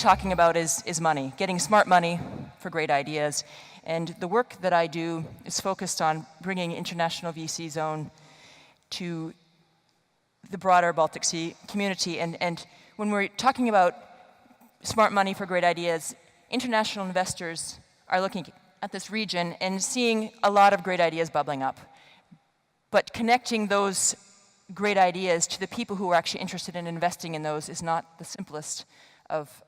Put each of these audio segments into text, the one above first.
talking about is money, getting smart money for great ideas. And the work that I do is focused on bringing international VC zone to the broader Baltic Sea community. And when we're talking about smart money for great ideas, international investors are looking at this region and seeing a lot of great ideas bubbling up. But connecting those great ideas to the people who are actually interested in investing in those is not the simplest of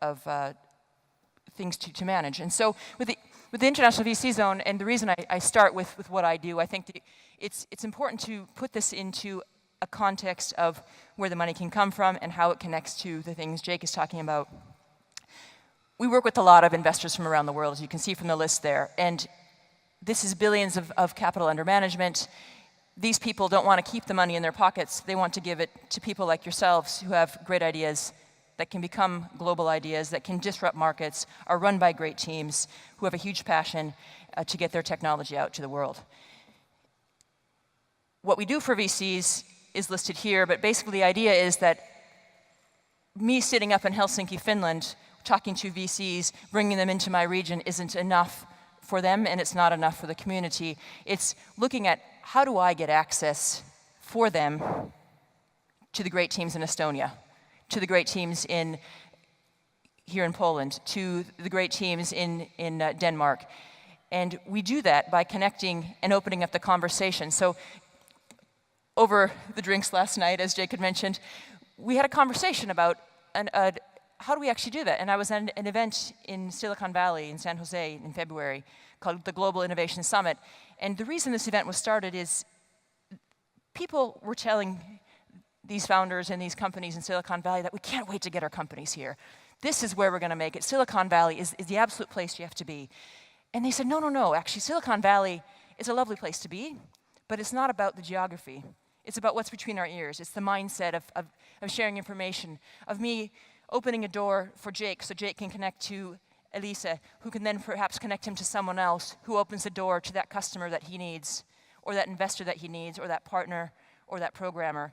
things to manage. And so with the international VC zone, and the reason I start with what I do, I think it's important to put this into a context of where the money can come from and how it connects to the things Jake is talking about. We work with a lot of investors from around the world, as you can see from the list there, and this is billions of capital under management. These people don't want to keep the money in their pockets. They want to give it to people like yourselves who have great ideas that can become global ideas, that can disrupt markets, are run by great teams who have a huge passion to get their technology out to the world. What we do for VCs is listed here, but basically the idea is that me sitting up in Helsinki, Finland, talking to VCs, bringing them into my region isn't enough for them, and it's not enough for the community. It's looking at how do I get access for them to the great teams in Estonia, to the great teams here in Poland, to the great teams in Denmark. And we do that by connecting and opening up the conversation. So over the drinks last night, as Jake had mentioned, we had a conversation about how do we actually do that? And I was at an event in Silicon Valley in San Jose in February called the Global Innovation Summit. And the reason this event was started is people were telling these founders and these companies in Silicon Valley that we can't wait to get our companies here. This is where we're going to make it. Silicon Valley is the absolute place you have to be. And they said, no, actually Silicon Valley is a lovely place to be, but it's not about the geography. It's about what's between our ears. It's the mindset of sharing information, of me opening a door for Jake so Jake can connect to Elisa, who can then perhaps connect him to someone else who opens the door to that customer that he needs, or that investor that he needs, or that partner, or that programmer,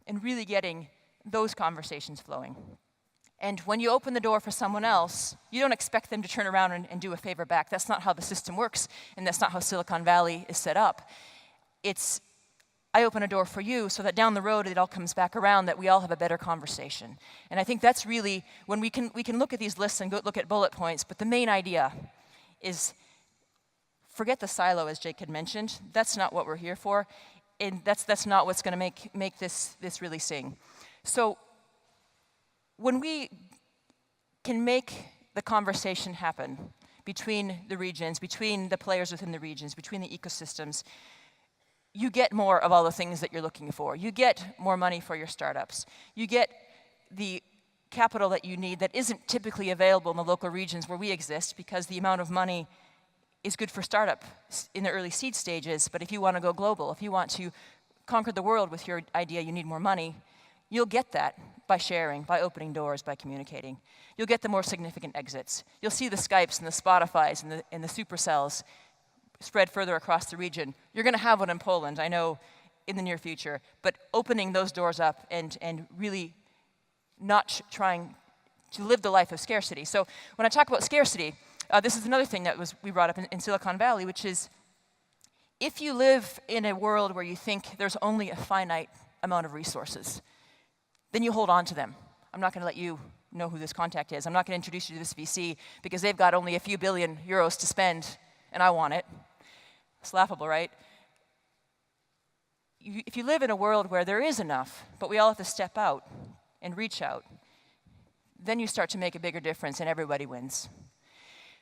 and really getting those conversations flowing. And when you open the door for someone else, you don't expect them to turn around and do a favor back. That's not how the system works, and that's not how Silicon Valley is set up. It's I open a door for you so that down the road it all comes back around, that we all have a better conversation. And I think that's really, when we can look at these lists and go look at bullet points, but the main idea is forget the silo, as Jake had mentioned. That's not what we're here for, and that's not what's going to make this really sing. So when we can make the conversation happen between the regions, between the players within the regions, between the ecosystems, you get more of all the things that you're looking for. You get more money for your startups. You get the capital that you need that isn't typically available in the local regions where we exist, because the amount of money is good for startups in the early seed stages, but if you want to go global, if you want to conquer the world with your idea, you need more money. You'll get that by sharing, by opening doors, by communicating. You'll get the more significant exits. You'll see the Skypes and the Spotifys and the Supercells spread further across the region. You're going to have one in Poland, I know, in the near future, but opening those doors up and really not trying to live the life of scarcity. So when I talk about scarcity, this is another thing that we brought up in Silicon Valley, which is if you live in a world where you think there's only a finite amount of resources, then you hold on to them. I'm not going to let you know who this contact is. I'm not going to introduce you to this VC because they've got only a few billion euros to spend and I want it. It's laughable, right? If you live in a world where there is enough, but we all have to step out and reach out, then you start to make a bigger difference and everybody wins.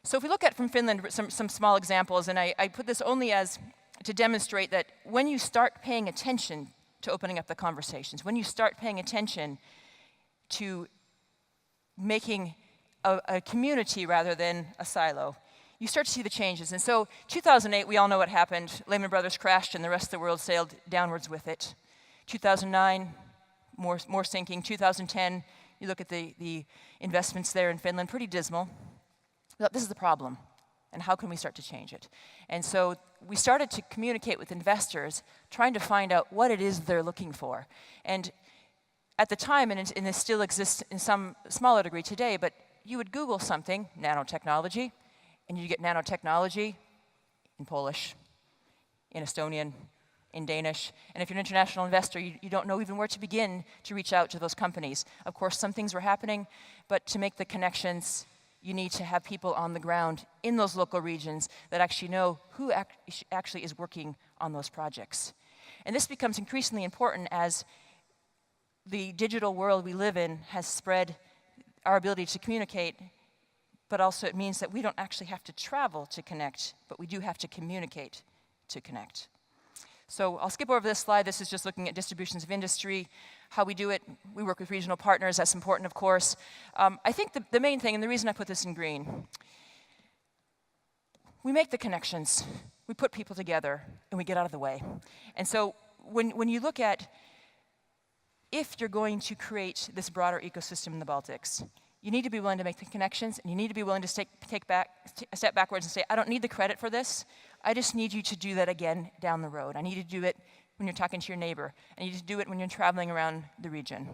So if we look at from Finland some small examples, and I put this only as to demonstrate that when you start paying attention to opening up the conversations, when you start paying attention to making a community rather than a silo, you start to see the changes. And so 2008, we all know what happened. Lehman Brothers crashed and the rest of the world sailed downwards with it. 2009, more sinking. 2010, you look at the investments there in Finland, pretty dismal. We thought, this is the problem, and how can we start to change it? And so we started to communicate with investors, trying to find out what it is they're looking for. And at the time, and it still exists in some smaller degree today, but you would Google something, nanotechnology, and you get nanotechnology in Polish, in Estonian, in Danish. And if you're an international investor, you don't know even where to begin to reach out to those companies. Of course, some things were happening, but to make the connections, you need to have people on the ground in those local regions that actually know who actually is working on those projects. And this becomes increasingly important as the digital world we live in has spread our ability to communicate, but also it means that we don't actually have to travel to connect, but we do have to communicate to connect. So I'll skip over this slide. This is just looking at distributions of industry, how we do it. We work with regional partners. That's important, of course. I think the main thing, and the reason I put this in green, we make the connections. We put people together, and we get out of the way. And so when you look at if you're going to create this broader ecosystem in the Baltics, you need to be willing to make the connections, and you need to be willing to take a step backwards and say, I don't need the credit for this. I just need you to do that again down the road. I need to do it when you're talking to your neighbor. I need to do it when you're traveling around the region.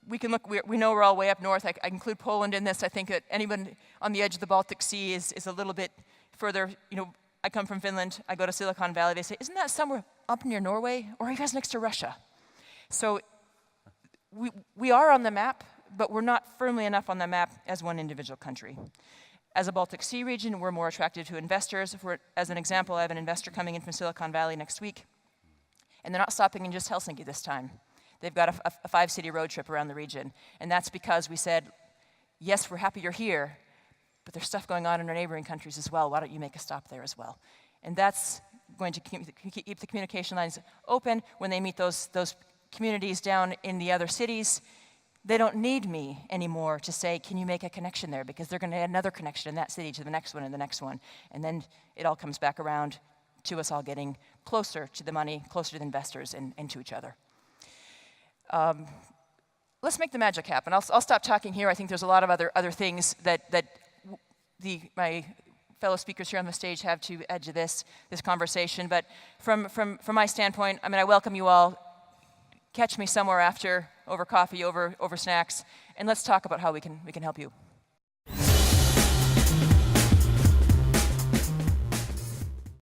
We can look, we know we're all way up north. I include Poland in this. I think that anyone on the edge of the Baltic Sea is a little bit further. You know, I come from Finland. I go to Silicon Valley. They say, isn't that somewhere up near Norway? Or are you guys next to Russia? So we are on the map, but we're not firmly enough on the map as one individual country. As a Baltic Sea region, we're more attractive to investors. As an example, I have an investor coming in from Silicon Valley next week, and they're not stopping in just Helsinki this time. They've got a 5-city road trip around the region, and that's because we said, yes, we're happy you're here, but there's stuff going on in our neighboring countries as well. Why don't you make a stop there as well? And that's going to keep the communication lines open when they meet those communities down in the other cities. They don't need me anymore to say, can you make a connection there? Because they're going to add another connection in that city to the next one and the next one. And then it all comes back around to us all getting closer to the money, closer to the investors and to each other. Let's make the magic happen. I'll stop talking here. I think there's a lot of other things that my fellow speakers here on the stage have to add to this conversation. But from my standpoint, I mean, I welcome you all. Catch me somewhere after, over coffee, over snacks, and let's talk about how we can help you.